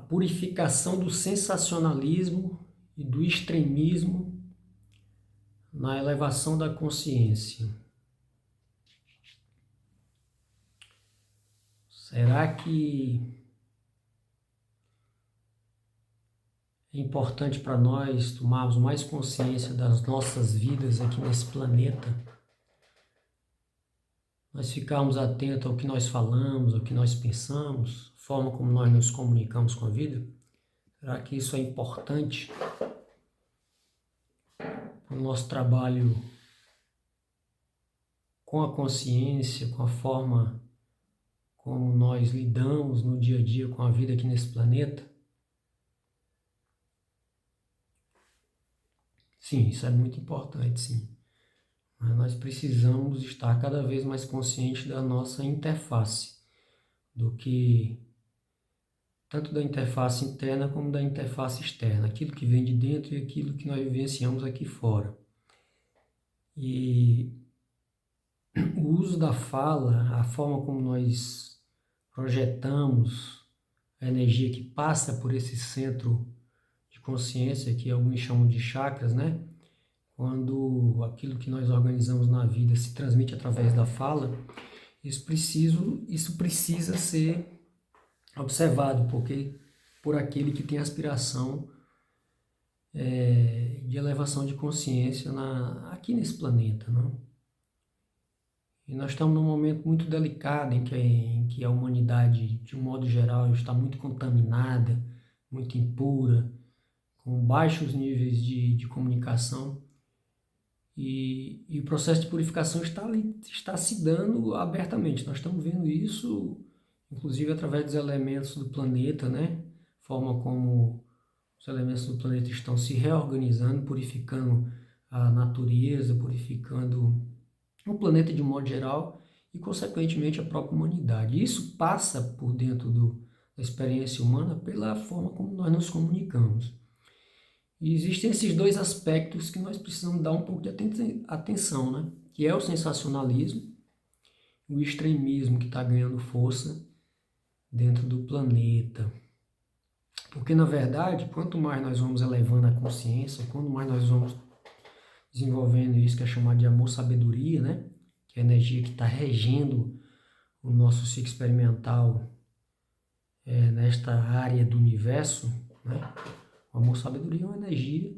purificação do sensacionalismo e do extremismo na elevação da consciência. Será que é importante para nós tomarmos mais consciência das nossas vidas aqui nesse planeta? Nós ficarmos atentos ao que nós falamos, ao que nós pensamos, a forma como nós nos comunicamos com a vida? Será que isso é importante para o nosso trabalho com a consciência, com a forma como nós lidamos no dia a dia com a vida aqui nesse planeta? Sim, isso é muito importante, sim. Mas nós precisamos estar cada vez mais conscientes da nossa interface, tanto da interface interna como da interface externa, aquilo que vem de dentro e aquilo que nós vivenciamos aqui fora. E o uso da fala, a forma como nós projetamos a energia que passa por esse centro de consciência, que alguns chamam de chakras, né? Quando aquilo que nós organizamos na vida se transmite através da fala, isso precisa ser observado, porque por aquele que tem aspiração de elevação de consciência aqui nesse planeta, não? E nós estamos num momento muito delicado em que a humanidade, de um modo geral, está muito contaminada, muito impura, com baixos níveis de comunicação. E o processo de purificação está se dando abertamente. Nós estamos vendo isso, inclusive, através dos elementos do planeta, né? Forma como os elementos do planeta estão se reorganizando, purificando a natureza, purificando o planeta de um modo geral e, consequentemente, a própria humanidade. Isso passa por dentro da experiência humana pela forma como nós nos comunicamos. E existem esses dois aspectos que nós precisamos dar um pouco de atenção, né? Que é o sensacionalismo, o extremismo que está ganhando força dentro do planeta. Porque, na verdade, quanto mais nós vamos elevando a consciência, quanto mais nós vamos desenvolvendo isso que é chamado de amor-sabedoria, né? Que é a energia que está regendo o nosso ciclo experimental nesta área do universo, né? O amor-sabedoria é uma energia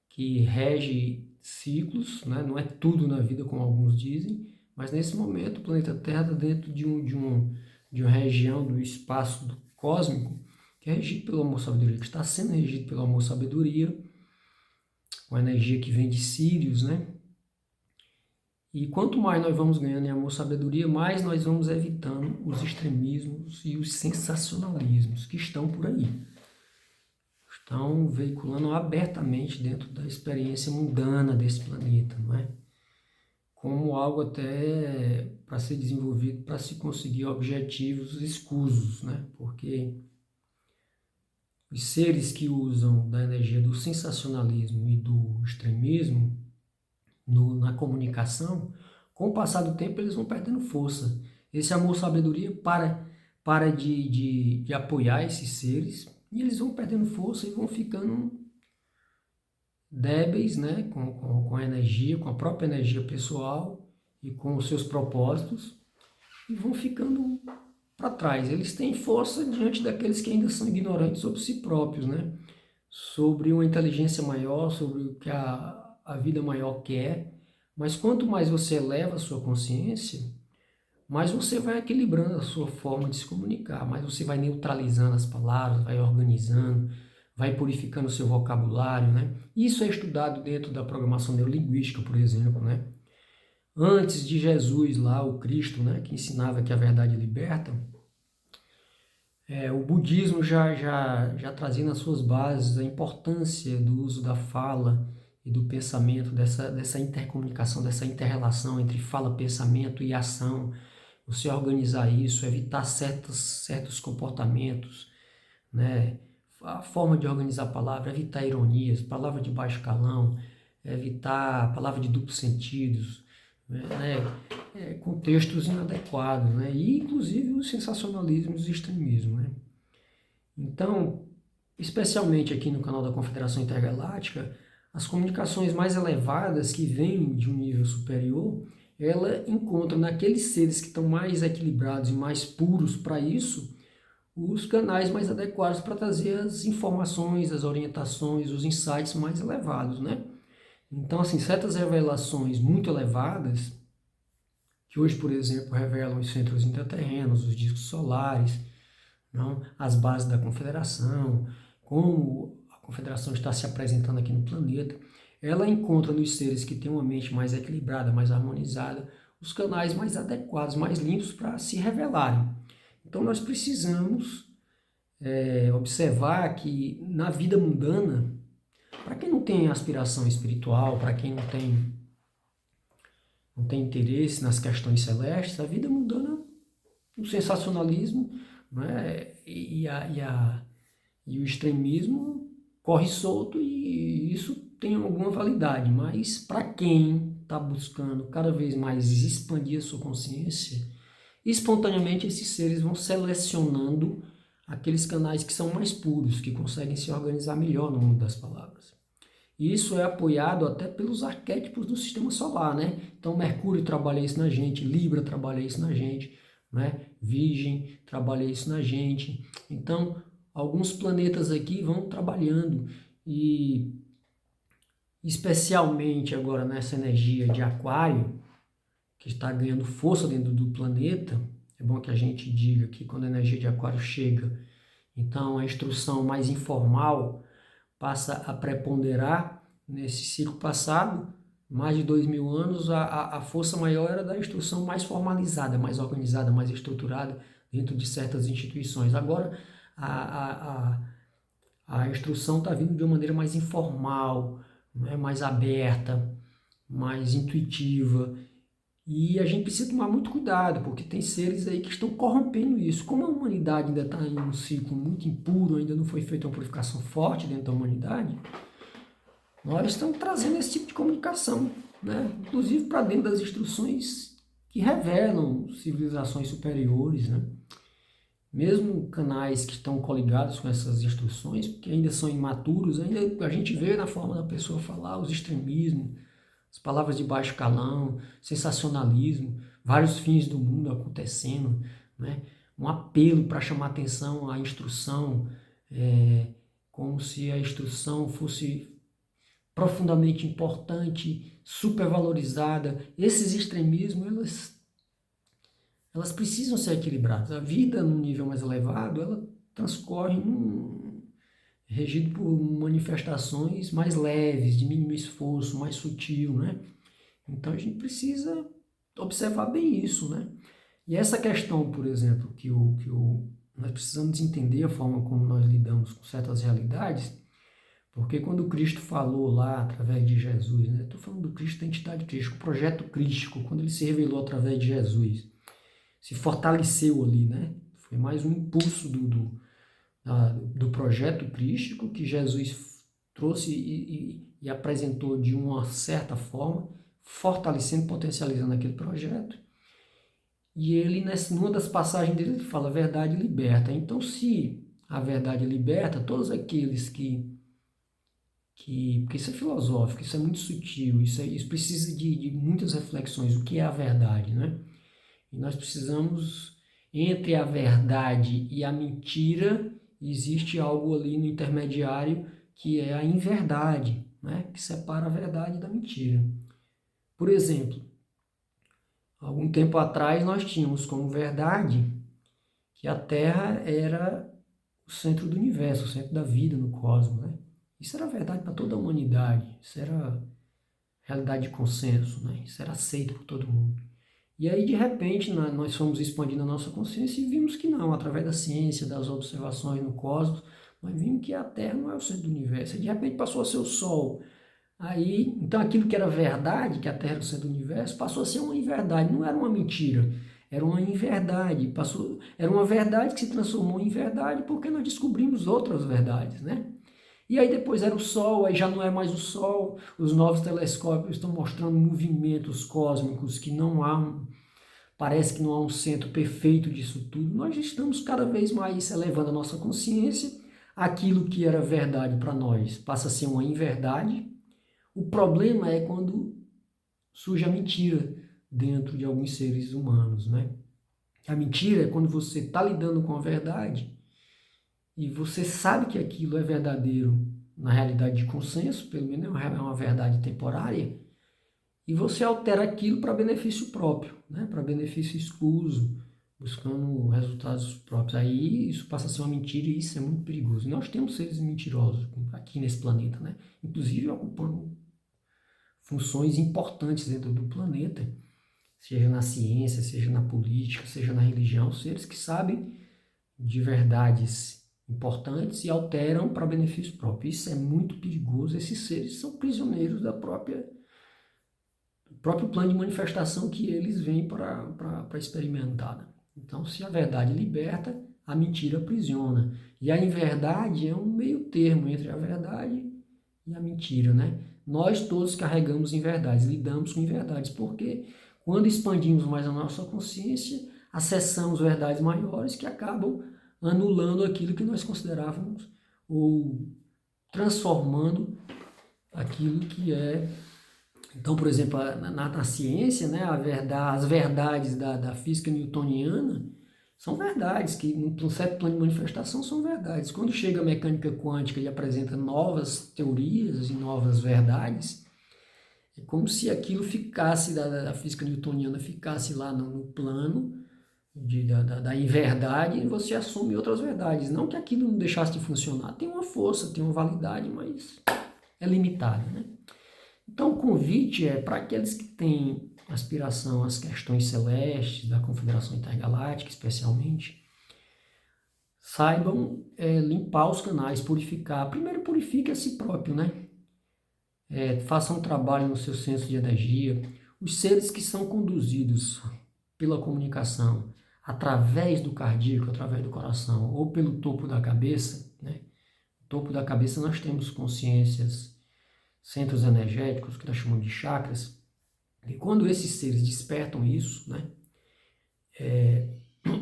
que rege ciclos, né? Não é tudo na vida, como alguns dizem, mas nesse momento o planeta Terra está dentro de uma região do espaço cósmico que é regido pelo amor-sabedoria, que está sendo regido pelo amor-sabedoria, com a energia que vem de Sírius, né? E quanto mais nós vamos ganhando em amor-sabedoria, mais nós vamos evitando os extremismos e os sensacionalismos que estão por aí. Estão veiculando abertamente dentro da experiência mundana desse planeta, não é? Como algo até para ser desenvolvido, para se conseguir objetivos escusos, né? Porque os seres que usam da energia do sensacionalismo e do extremismo na comunicação, com o passar do tempo eles vão perdendo força. Esse amor-sabedoria para de apoiar esses seres, e eles vão perdendo força e vão ficando débeis, né, com a energia, com a própria energia pessoal e com os seus propósitos, e vão ficando para trás. Eles têm força diante daqueles que ainda são ignorantes sobre si próprios, né, sobre uma inteligência maior, sobre o que a vida maior quer. Mas quanto mais você eleva a sua consciência, mais você vai equilibrando a sua forma de se comunicar, mais você vai neutralizando as palavras, vai organizando, vai purificando o seu vocabulário, né? Isso é estudado dentro da programação neurolinguística, por exemplo, né? Antes de Jesus lá, o Cristo, né, que ensinava que a verdade liberta, o budismo já trazia nas suas bases a importância do uso da fala e do pensamento, dessa intercomunicação, dessa interrelação entre fala, pensamento e ação. Você organizar isso, evitar certos comportamentos, né? A forma de organizar a palavra, evitar ironias, palavra de baixo calão, evitar palavra de duplos sentidos, né? Contextos inadequados, né? E inclusive o sensacionalismo e o extremismo, né? Então, especialmente aqui no canal da Confederação Intergaláctica, as comunicações mais elevadas que vêm de um nível superior, ela encontra naqueles seres que estão mais equilibrados e mais puros para isso, os canais mais adequados para trazer as informações, as orientações, os insights mais elevados, né? Então, assim, certas revelações muito elevadas, que hoje, por exemplo, revelam os centros intraterrenos, os discos solares, não? As bases da Confederação, como a Confederação está se apresentando aqui no planeta, ela encontra nos seres que têm uma mente mais equilibrada, mais harmonizada, os canais mais adequados, mais limpos para se revelarem. Então nós precisamos observar que na vida mundana, para quem não tem aspiração espiritual, para quem não tem interesse nas questões celestes, a vida mundana, o sensacionalismo, né, e o extremismo corre solto e isso tem alguma validade, mas para quem está buscando cada vez mais expandir a sua consciência, espontaneamente esses seres vão selecionando aqueles canais que são mais puros, que conseguem se organizar melhor no mundo das palavras. E isso é apoiado até pelos arquétipos do sistema solar, né? Então Mercúrio trabalha isso na gente, Libra trabalha isso na gente, né? Virgem trabalha isso na gente. Então, alguns planetas aqui vão trabalhando e especialmente agora nessa energia de Aquário, que está ganhando força dentro do planeta, é bom que a gente diga que quando a energia de Aquário chega, então a instrução mais informal passa a preponderar. Nesse ciclo passado, mais de 2000 anos, a força maior era da instrução mais formalizada, mais organizada, mais estruturada dentro de certas instituições. Agora, a instrução está vindo de uma maneira mais informal, né, mais aberta, mais intuitiva. E a gente precisa tomar muito cuidado, porque tem seres aí que estão corrompendo isso. Como a humanidade ainda está em um ciclo muito impuro, ainda não foi feita uma purificação forte dentro da humanidade, nós estamos trazendo esse tipo de comunicação, né? Inclusive para dentro das instruções que revelam civilizações superiores, né? Mesmo canais que estão coligados com essas instruções, que ainda são imaturos, ainda a gente vê na forma da pessoa falar os extremismos, as palavras de baixo calão, sensacionalismo, vários fins do mundo acontecendo, né? Um apelo para chamar atenção à instrução, como se a instrução fosse profundamente importante, supervalorizada. Esses extremismos, elas precisam ser equilibradas. A vida num nível mais elevado, ela transcorre regido por manifestações mais leves, de mínimo esforço, mais sutil, né? Então a gente precisa observar bem isso, né? E essa questão, por exemplo, nós precisamos entender a forma como nós lidamos com certas realidades, porque quando Cristo falou lá através de Jesus, né? Estou falando do Cristo, da entidade crística, o projeto crístico, quando ele se revelou através de Jesus, se fortaleceu ali, né? Foi mais um impulso do projeto crístico que Jesus trouxe e apresentou de uma certa forma, fortalecendo, potencializando aquele projeto. E ele, numa das passagens dele, ele fala, a verdade liberta. Então, se a verdade liberta, todos aqueles porque isso é filosófico, isso é muito sutil, isso precisa de muitas reflexões, o que é a verdade, né? E nós precisamos, entre a verdade e a mentira, existe algo ali no intermediário que é a inverdade, né? Que separa a verdade da mentira. Por exemplo, algum tempo atrás nós tínhamos como verdade que a Terra era o centro do universo, o centro da vida no cosmos, né? Isso era verdade para toda a humanidade, isso era realidade de consenso, né? Isso era aceito por todo mundo. E aí, de repente, nós fomos expandindo a nossa consciência e vimos que não, através da ciência, das observações no cosmos, nós vimos que a Terra não é o centro do universo. E de repente passou a ser o Sol. Aí, então aquilo que era verdade, que a Terra era o centro do universo, passou a ser uma inverdade, não era uma mentira, era uma inverdade. Era uma verdade que se transformou em verdade porque nós descobrimos outras verdades, né? E aí depois era o Sol, aí já não é mais o Sol, os novos telescópios estão mostrando movimentos cósmicos que não há parece que não há um centro perfeito disso tudo. Nós estamos cada vez mais elevando a nossa consciência. Aquilo que era verdade para nós passa a ser uma inverdade. O problema é quando surge a mentira dentro de alguns seres humanos, né? A mentira é quando você está lidando com a verdade e você sabe que aquilo é verdadeiro na realidade de consenso, pelo menos é uma verdade temporária, e você altera aquilo para benefício próprio, né? Para benefício escuso, buscando resultados próprios. Aí isso passa a ser uma mentira e isso é muito perigoso. E nós temos seres mentirosos aqui nesse planeta, né? Inclusive ocupando funções importantes dentro do planeta, seja na ciência, seja na política, seja na religião, seres que sabem de verdades importantes e alteram para benefício próprio. Isso é muito perigoso. Esses seres são prisioneiros do próprio plano de manifestação que eles vêm para experimentar, né? Então, se a verdade liberta, a mentira aprisiona. E a inverdade é um meio termo entre a verdade e a mentira, né? Nós todos carregamos inverdades, lidamos com inverdades, porque quando expandimos mais a nossa consciência, acessamos verdades maiores que acabam anulando aquilo que nós considerávamos ou transformando aquilo que é. Então, por exemplo, na ciência, né, as verdades da física newtoniana são verdades, que num certo plano de manifestação são verdades. Quando chega a mecânica quântica e apresenta novas teorias e novas verdades, é como se aquilo ficasse, da física newtoniana, ficasse lá no plano da inverdade e você assume outras verdades. Não que aquilo não deixasse de funcionar, tem uma força, tem uma validade, mas é limitado, né? Então o convite é para aqueles que têm aspiração às questões celestes, da Confederação Intergaláctica especialmente, saibam limpar os canais, purificar. Primeiro purifique a si próprio, né? Façam um trabalho no seu senso de energia. Os seres que são conduzidos pela comunicação através do cardíaco, através do coração ou pelo topo da cabeça, né? No topo da cabeça nós temos consciências, centros energéticos, que nós chamamos de chakras, e quando esses seres despertam isso, né,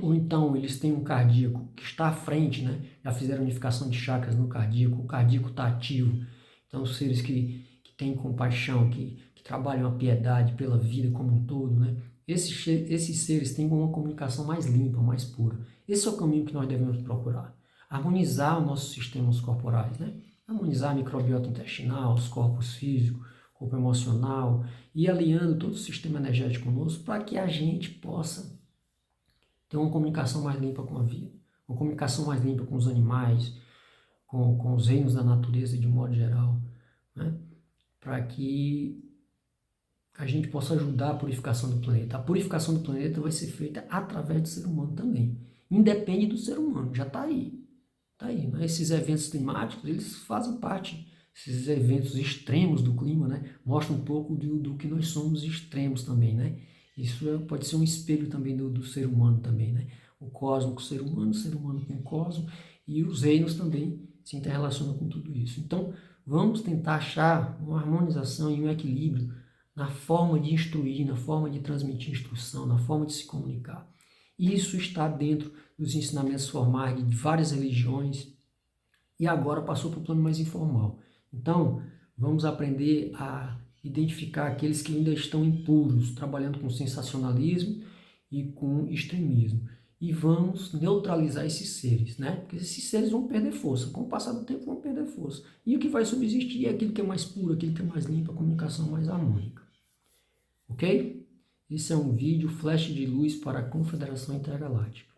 ou então eles têm um cardíaco que está à frente, né, já fizeram unificação de chakras no cardíaco, o cardíaco está ativo, então os seres que têm compaixão, que trabalham a piedade pela vida como um todo, né, esses seres têm uma comunicação mais limpa, mais pura. Esse é o caminho que nós devemos procurar. Harmonizar os nossos sistemas corporais, né? Harmonizar a microbiota intestinal, os corpos físicos, corpo emocional, e alinhando todo o sistema energético conosco para que a gente possa ter uma comunicação mais limpa com a vida, uma comunicação mais limpa com os animais, com os reinos da natureza de um modo geral, né? Para que a gente possa ajudar a purificação do planeta. A purificação do planeta vai ser feita através do ser humano também. Independe do ser humano, já está aí. Está aí, né? Esses eventos climáticos, eles fazem parte, esses eventos extremos do clima, né? Mostram um pouco do que nós somos extremos também, né? Isso pode ser um espelho também do ser humano também, né? O cosmo com o ser humano com o cosmo, e os reinos também se interrelacionam com tudo isso. Então, vamos tentar achar uma harmonização e um equilíbrio na forma de instruir, na forma de transmitir instrução, na forma de se comunicar. Isso está dentro dos ensinamentos formais de várias religiões e agora passou para o plano mais informal. Então, vamos aprender a identificar aqueles que ainda estão impuros, trabalhando com sensacionalismo e com extremismo. E vamos neutralizar esses seres, né? Porque esses seres vão perder força, com o passar do tempo vão perder força. E o que vai subsistir é aquilo que é mais puro, aquilo que é mais limpo, a comunicação mais harmônica. Ok? Esse é um vídeo flash de luz para a Confederação Intergaláctica.